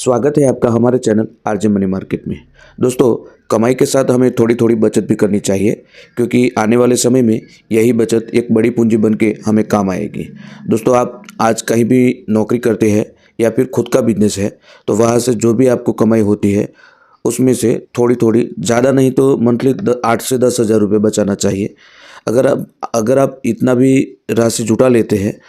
स्वागत है आपका हमारे चैनल आरजे मनी मार्केट में। दोस्तों, कमाई के साथ हमें थोड़ी थोड़ी बचत भी करनी चाहिए, क्योंकि आने वाले समय में यही बचत एक बड़ी पूंजी बन के हमें काम आएगी। दोस्तों, आप आज कहीं भी नौकरी करते हैं या फिर खुद का बिजनेस है, तो वहाँ से जो भी आपको कमाई होती है उसमें से थोड़ी थोड़ी, ज़्यादा नहीं तो मंथली 8 से 10 हज़ार रुपये बचाना चाहिए। अगर आप इतना भी राशि जुटा लेते हैं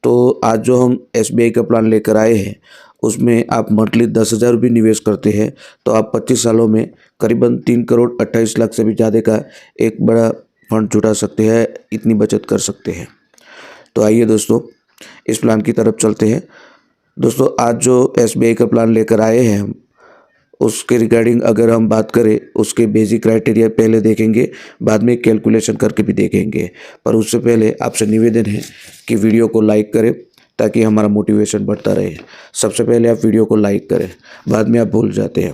तो आज जो हम एसबीआई का प्लान लेकर आए हैं उसमें आप मंथली 10,000 भी निवेश करते हैं तो आप 25 सालों में करीबन 3,28,00,000 से भी ज़्यादा का एक बड़ा फंड जुटा सकते हैं, इतनी बचत कर सकते हैं। तो आइए दोस्तों, इस प्लान की तरफ चलते हैं। दोस्तों, आज जो एसबीआई का प्लान लेकर आए हैं हम, उसके रिगार्डिंग अगर हम बात करें, उसके बेसिक क्राइटेरिया पहले देखेंगे, बाद में कैलकुलेशन करके भी देखेंगे। पर उससे पहले आपसे निवेदन है कि वीडियो को लाइक करें ताकि हमारा मोटिवेशन बढ़ता रहे। सबसे पहले आप वीडियो को लाइक करें, बाद में आप भूल जाते हैं।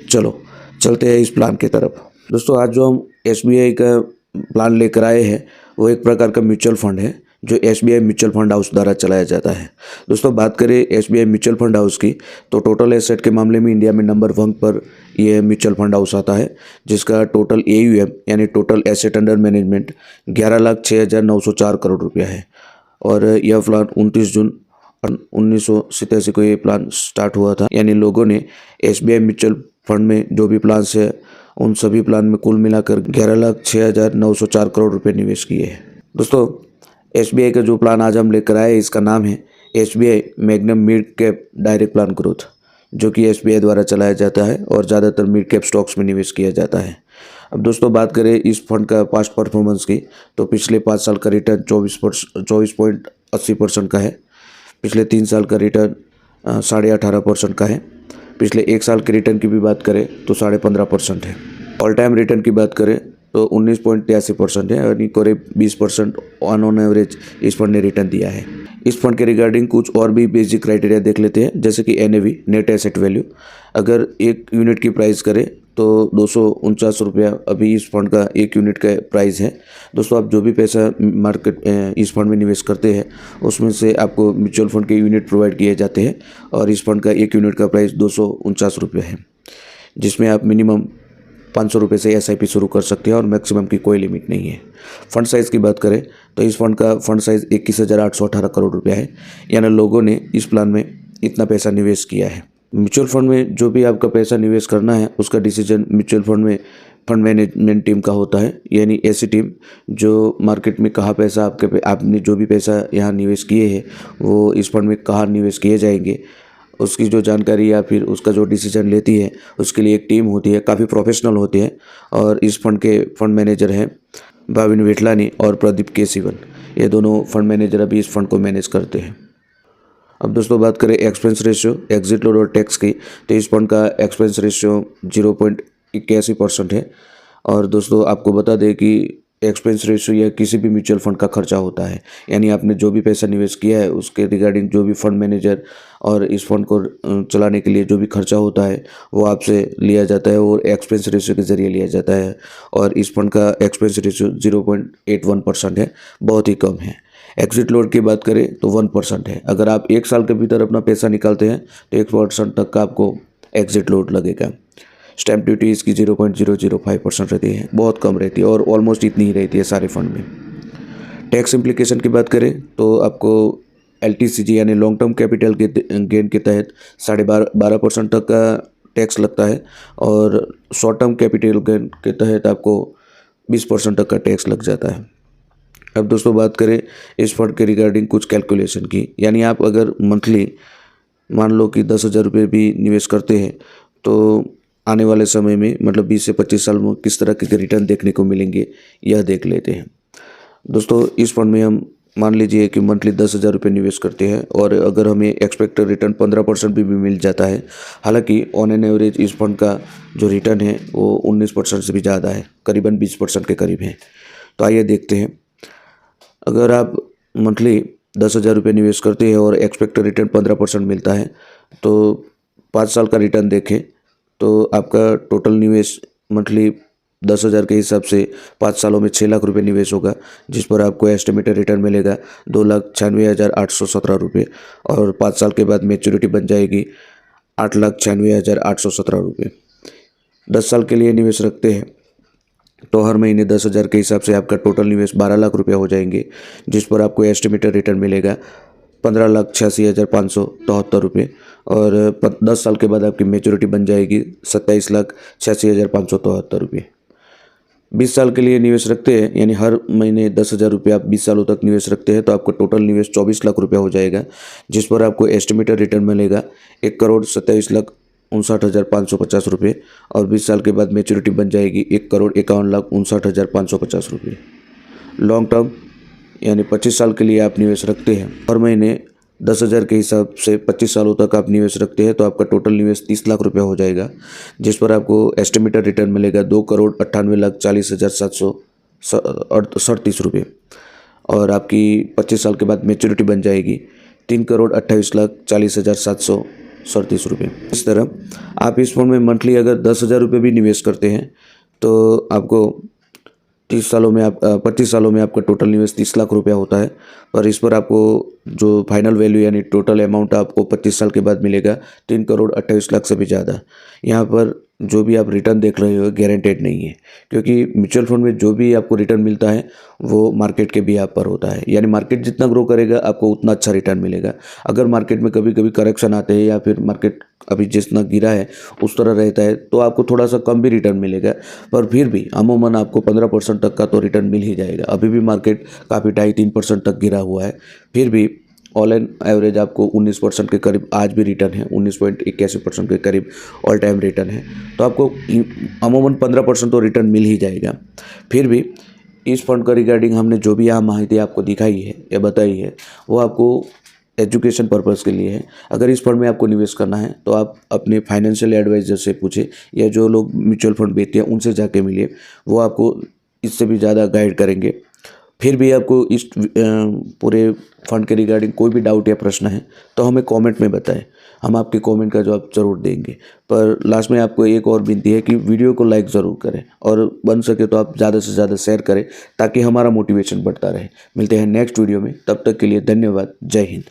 चलो चलते हैं इस प्लान की तरफ। दोस्तों, आज जो हम एसबीआई का प्लान लेकर आए हैं वो एक प्रकार का म्यूचुअल फंड है जो एसबीआई म्यूचुअल फंड हाउस द्वारा चलाया जाता है। दोस्तों, बात करें एसबीआई म्यूचुअल फंड हाउस की, तो टोटल एसेट के मामले में इंडिया में नंबर 1 पर यह म्यूचुअल फंड हाउस आता है, जिसका टोटल AUM यानी total asset under management 11,06,904 crore रुपया है। और यह प्लान 29 जून 1987 को ये प्लान स्टार्ट हुआ था। यानी लोगों ने एसबीआई म्यूचुअल फंड में जो भी प्लान है उन सभी प्लान में कुल मिलाकर 11,06,904 करोड़ रुपए निवेश किए हैं। दोस्तों, एसबीआई का जो प्लान आज हम लेकर आए इसका नाम है SBI magnum mid cap direct plan growth, जो कि एसबीआई द्वारा चलाया जाता है और ज़्यादातर मिड कैप स्टॉक्स में निवेश किया जाता है। अब दोस्तों, बात करें इस फंड का पास्ट परफॉर्मेंस की, तो पिछले 5 साल का रिटर्न 24.80% का है। पिछले 3 साल का रिटर्न 18.5% का है। पिछले 1 साल के रिटर्न की भी बात करें तो 15.5% है। ऑल टाइम रिटर्न की बात करें तो 19.83% है, यानी करीब 20% ऑन एवरेज इस फंड ने रिटर्न दिया है। इस फंड के रिगार्डिंग कुछ और भी बेसिक क्राइटेरिया देख लेते हैं, जैसे कि NAV नेट एसेट वैल्यू। अगर 1 यूनिट की प्राइस करें तो 249 रुपया अभी इस फंड का 1 यूनिट का प्राइस है। दोस्तों, आप जो भी पैसा मार्केट इस फंड में निवेश करते हैं उसमें से आपको म्यूचुअल फंड के यूनिट प्रोवाइड किए जाते हैं, और इस फंड का 1 यूनिट का प्राइस 249 रुपये है, जिसमें आप मिनिमम 500 रुपये से SIP शुरू कर सकते हैं और मैक्सिमम की कोई लिमिट नहीं है। फंड साइज़ की बात करें तो इस फंड का फंड साइज़ 21,818 करोड़ रुपया है, यानी लोगों ने इस प्लान में इतना पैसा निवेश किया है। म्यूचुअल फंड में जो भी आपका पैसा निवेश करना है उसका डिसीजन म्यूचुअल फंड में फंड मैनेजमेंट टीम का होता है, यानी ऐसी टीम जो मार्केट में कहाँ पैसा आपने जो भी पैसा यहाँ निवेश किए हैं वो इस फंड में कहाँ निवेश किए जाएंगे, उसकी जो जानकारी या फिर उसका जो डिसीजन लेती है उसके लिए एक टीम होती है, काफ़ी प्रोफेशनल होती है। और इस फंड के फंड मैनेजर हैं भाविन वेटलानी और प्रदीप केसिवन। ये दोनों फंड मैनेजर अभी इस फंड को मैनेज करते हैं। अब दोस्तों, बात करें एक्सपेंस रेशियो, एग्जिट लोड और टैक्स की, तो इस फंड का एक्सपेंस रेशियो 0.81% है। और दोस्तों, आपको बता दें कि एक्सपेंस रेशियो यह किसी भी म्यूचुअल फंड का खर्चा होता है, यानी आपने जो भी पैसा निवेश किया है उसके रिगार्डिंग जो भी फंड मैनेजर और इस फंड को चलाने के लिए जो भी खर्चा होता है वो आपसे लिया जाता है और एक्सपेंस रेशियो के ज़रिए लिया जाता है। और इस फंड का एक्सपेंस रेशियो 0.81% है, बहुत ही कम है। एग्जिट लोड की बात करें तो 1% है। अगर आप 1 साल के भीतर अपना पैसा निकालते हैं तो 1% तक का आपको एग्जिट लोड लगेगा। स्टैम्प ड्यूटी इसकी 0.005% रहती है, बहुत कम रहती है और ऑलमोस्ट इतनी ही रहती है सारे फंड में। टैक्स इम्प्लीकेशन की बात करें तो आपको LTCG यानी लॉन्ग टर्म कैपिटल के गेन के तहत 12.5% तक का टैक्स लगता है, और शॉर्ट टर्म कैपिटल गेन के तहत आपको 20% तक का टैक्स लग जाता है। अब दोस्तों, बात करें इस फंड के रिगार्डिंग कुछ कैलकुलेशन की, यानी आप अगर मंथली मान लो कि 10,000 रुपये भी निवेश करते हैं तो आने वाले समय में मतलब 20 से 25 साल में किस तरह के रिटर्न देखने को मिलेंगे यह देख लेते हैं। दोस्तों, इस फंड में हम मान लीजिए कि मंथली 10,000 रुपये निवेश करते हैं और अगर हमें एक्सपेक्टेड रिटर्न 15% भी मिल जाता है, हालांकि ऑन एन एवरेज इस फंड का जो रिटर्न है वो 19% से भी ज़्यादा है, करीबन 20% के करीब है। तो आइए देखते हैं, अगर आप मंथली 10,000 रुपये निवेश करते हैं और एक्सपेक्टेड रिटर्न 15% मिलता है तो 5 साल का रिटर्न देखें तो आपका टोटल निवेश मंथली 10,000 के हिसाब से 5 सालों में 6 लाख रुपये निवेश होगा, जिस पर आपको एस्टिमेटेड रिटर्न मिलेगा 2,96,817 रुपये। और 5 साल के बाद मैच्योरिटी बन जाएगी 8,96,817 रुपये। 10 साल के लिए निवेश रखते हैं तो हर महीने 10,000 के हिसाब से आपका टोटल निवेश 12 लाख रुपया हो जाएंगे, जिस पर आपको एस्टिमेटेड रिटर्न मिलेगा 15,86,573 रुपये। और 10 साल के बाद आपकी मेच्योरिटी बन जाएगी 27,86,573 रुपये। 20 साल के लिए निवेश रखते हैं, यानी हर महीने 10,000 रुपये आप 20 सालों तक निवेश रखते हैं तो आपका टोटल निवेश 24 लाख रुपया हो जाएगा, जिस पर आपको एस्टिमेटेड रिटर्न मिलेगा 1,27,59,550 रुपये। और 20 साल के बाद मेच्योरिटी बन जाएगी 1,51,59,550 रुपये। लॉन्ग टर्म यानी 25 साल के लिए आप निवेश रखते हैं, हर महीने 10,000 के हिसाब से 25 सालों तक आप निवेश रखते हैं तो आपका टोटल निवेश 30 लाख रुपया हो जाएगा, जिस पर आपको एस्टिमेटेड रिटर्न मिलेगा 2,98,40,737 रुपये। और आपकी 25 साल के बाद मेच्योरिटी बन जाएगी 3,28,40,737 रुपये। इस तरह आप इस फंड में मंथली अगर 10,000 रुपये भी निवेश करते हैं तो आपको 25 सालों में आपका टोटल निवेश 30 लाख रुपया होता है। और इस पर आपको जो फाइनल वैल्यू यानी टोटल अमाउंट आपको 25 साल के बाद मिलेगा 3,28,00,000 से भी ज़्यादा। यहाँ पर जो भी आप रिटर्न देख रहे हो गारंटेड नहीं है, क्योंकि म्यूचुअल फंड में जो भी आपको रिटर्न मिलता है वो मार्केट के भी आप पर होता है, यानी मार्केट जितना ग्रो करेगा आपको उतना अच्छा रिटर्न मिलेगा। अगर मार्केट में कभी कभी करेक्शन आते हैं या फिर मार्केट अभी जितना गिरा है उस तरह रहता है तो आपको थोड़ा सा कम भी रिटर्न मिलेगा, पर फिर भी अमूमन आपको 15% तक का तो रिटर्न मिल ही जाएगा। अभी भी मार्केट काफ़ी 2.5-3% तक गिरा हुआ है, फिर भी ऑल एंड एवरेज आपको 19% के करीब आज भी रिटर्न है, 19.81% के करीब ऑल टाइम रिटर्न है, तो आपको अमूमन 15% तो रिटर्न मिल ही जाएगा। फिर भी इस फंड का रिगार्डिंग हमने जो भी यहाँ माहिती आपको दिखाई है या बताई है वो आपको एजुकेशन पर्पज़ के लिए है। अगर इस फंड में आपको निवेश करना है तो आप अपने फाइनेंशियल एडवाइज़र से पूछे या जो लोग म्यूचुअल फंड बेचते हैं उनसे जाके मिलिए, वो आपको इससे भी ज़्यादा गाइड करेंगे। फिर भी आपको इस पूरे फंड के रिगार्डिंग कोई भी डाउट या प्रश्न है तो हमें कमेंट में बताएं, हम आपके कमेंट का जवाब ज़रूर देंगे। पर लास्ट में आपको एक और विनती है कि वीडियो को लाइक ज़रूर करें और बन सके तो आप ज़्यादा से ज़्यादा शेयर करें ताकि हमारा मोटिवेशन बढ़ता रहे। मिलते हैं नेक्स्ट वीडियो में, तब तक के लिए धन्यवाद। जय हिंद।